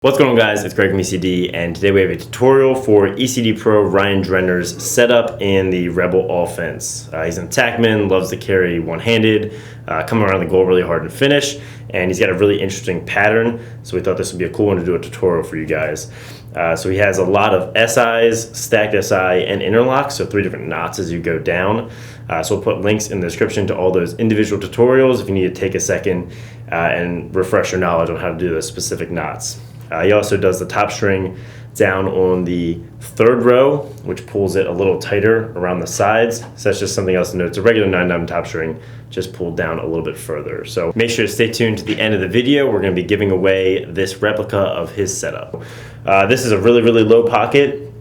What's going on, guys? It's Greg from ECD, and today we have a tutorial for ECD Pro Ryan Drenner's setup in the Rebel Offense. He's an attackman, loves to carry one-handed, come around the goal really hard and finish, and he's got a really interesting pattern, so we thought this would be a cool one to do a tutorial for you guys. So he has a lot of SIs, stacked SI, and interlocks, so 3 different knots as you go down. So we'll put links in the description to all those individual tutorials if you need to take a second and refresh your knowledge on how to do those specific knots. He also does the top string down on the 3rd row, which pulls it a little tighter around the sides. So that's just something else to note. It's a regular 9-diamond top string, just pulled down a little bit further. So make sure to stay tuned to the end of the video. We're going to be giving away this replica of his setup. This is a really, really low pocket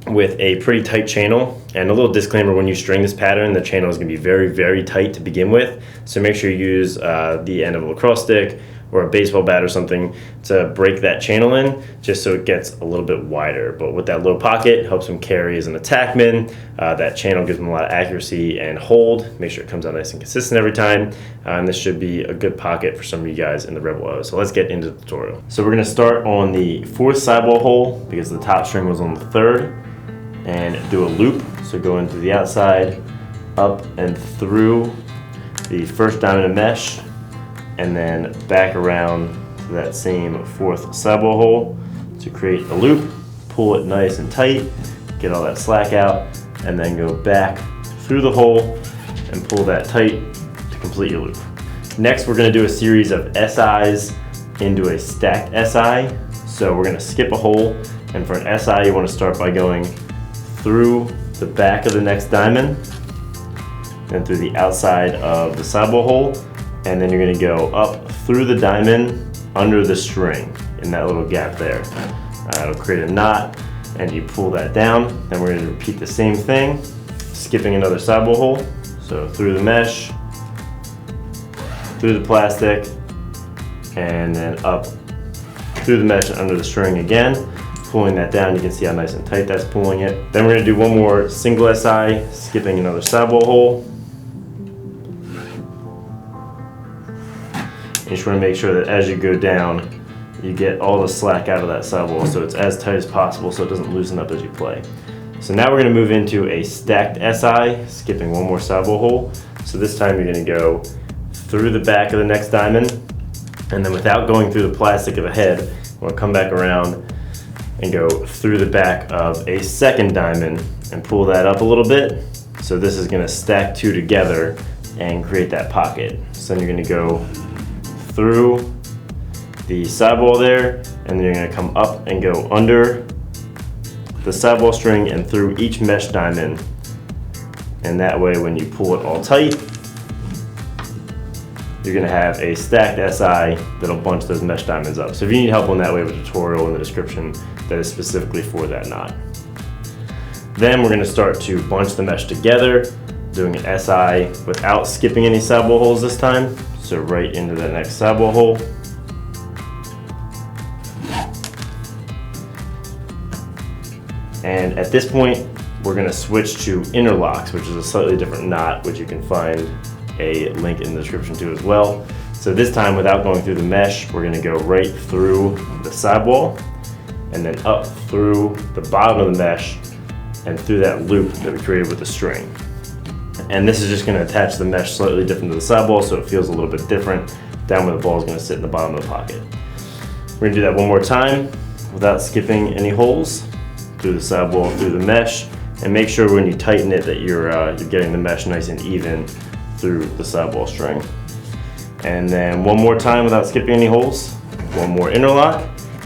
with a pretty tight channel. And a little disclaimer, when you string this pattern, the channel is going to be very, very tight to begin with. So make sure you use the end of a lacrosse stick or a baseball bat or something to break that channel in, just so it gets a little bit wider. But with that low pocket, helps him carry as an attackman. That channel gives him a lot of accuracy and hold. Make sure it comes out nice and consistent every time. And this should be a good pocket for some of you guys in the Rebel O. So let's get into the tutorial. So we're gonna start on the 4th sidewall hole because the top string was on the 3rd, and do a loop. So go into the outside, up and through the 1st diamond of mesh, and then back around to that same 4th sidewall hole to create a loop, pull it nice and tight, get all that slack out, and then go back through the hole and pull that tight to complete your loop. Next, we're gonna do a series of SIs into a stacked SI. So we're gonna skip a hole, and for an SI, you wanna start by going through the back of the next diamond, then through the outside of the sidewall hole, and then you're gonna go up through the diamond under the string in that little gap there. It'll create a knot, and you pull that down. Then we're gonna repeat the same thing, skipping another sidewall hole. So through the mesh, through the plastic, and then up through the mesh and under the string again. Pulling that down, you can see how nice and tight that's pulling it. Then we're gonna do one more single SI, skipping another sidewall hole. You just want to make sure that as you go down, you get all the slack out of that sidewall so it's as tight as possible so it doesn't loosen up as you play. So now we're going to move into a stacked SI, skipping one more sidewall hole. So this time you're going to go through the back of the next diamond, and then without going through the plastic of the head, you want to come back around and go through the back of a 2nd diamond and pull that up a little bit. So this is going to stack 2 together and create that pocket. So then you're going to go through the sidewall there, and then you're going to come up and go under the sidewall string and through each mesh diamond, and that way when you pull it all tight, you're going to have a stacked SI that'll bunch those mesh diamonds up. So if you need help on that, we have a tutorial in the description that is specifically for that knot. Then we're going to start to bunch the mesh together, doing an SI without skipping any sidewall holes this time. So right into that next sidewall hole. And at this point, we're gonna switch to interlocks, which is a slightly different knot, which you can find a link in the description to as well. So this time, without going through the mesh, we're gonna go right through the sidewall, and then up through the bottom of the mesh, and through that loop that we created with the string. And this is just going to attach the mesh slightly different to the sidewall so it feels a little bit different down where the ball is going to sit in the bottom of the pocket. We're going to do that one more time without skipping any holes, through the sidewall, through the mesh, and make sure when you tighten it that you're getting the mesh nice and even through the sidewall string. And then one more time without skipping any holes, one more interlock,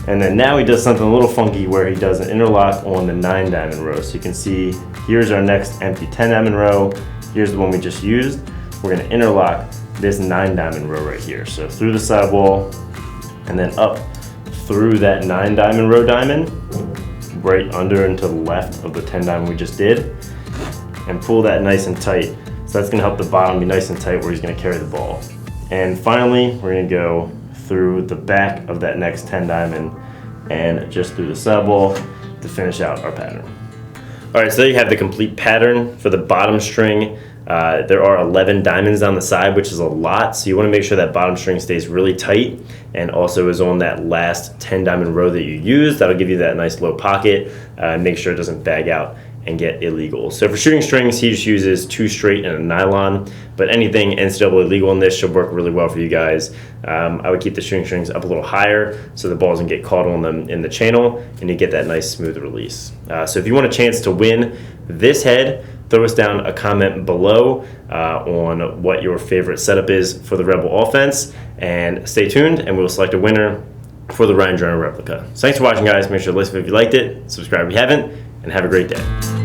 and then now he does something a little funky where he does an interlock on the 9-diamond row. So you can see here's our next empty 10-diamond row. Here's the one we just used. We're gonna interlock this 9-diamond row right here. So through the sidewall, and then up through that 9-diamond row diamond, right under and to the left of the 10-diamond we just did, and pull that nice and tight. So that's gonna help the bottom be nice and tight where he's gonna carry the ball. And finally, we're gonna go through the back of that next 10-diamond and just through the sidewall to finish out our pattern. All right, so there you have the complete pattern for the bottom string There are 11 diamonds on the side, which is a lot, so you want to make sure that bottom string stays really tight and also is on that last 10 diamond row that you use. That'll give you that nice low pocket and make sure it doesn't bag out and get illegal. So for shooting strings, he just uses 2 straight and a nylon, but anything NCAA legal in this should work really well for you guys. I would keep the shooting strings up a little higher so the ball doesn't get caught on them in the channel and you get that nice smooth release. So if you want a chance to win this head, throw us down a comment below on what your favorite setup is for the Rebel Offense, and stay tuned and we'll select a winner for the Ryan Drenner replica. So thanks for watching, guys. Make sure to like if you liked it, subscribe if you haven't, and have a great day.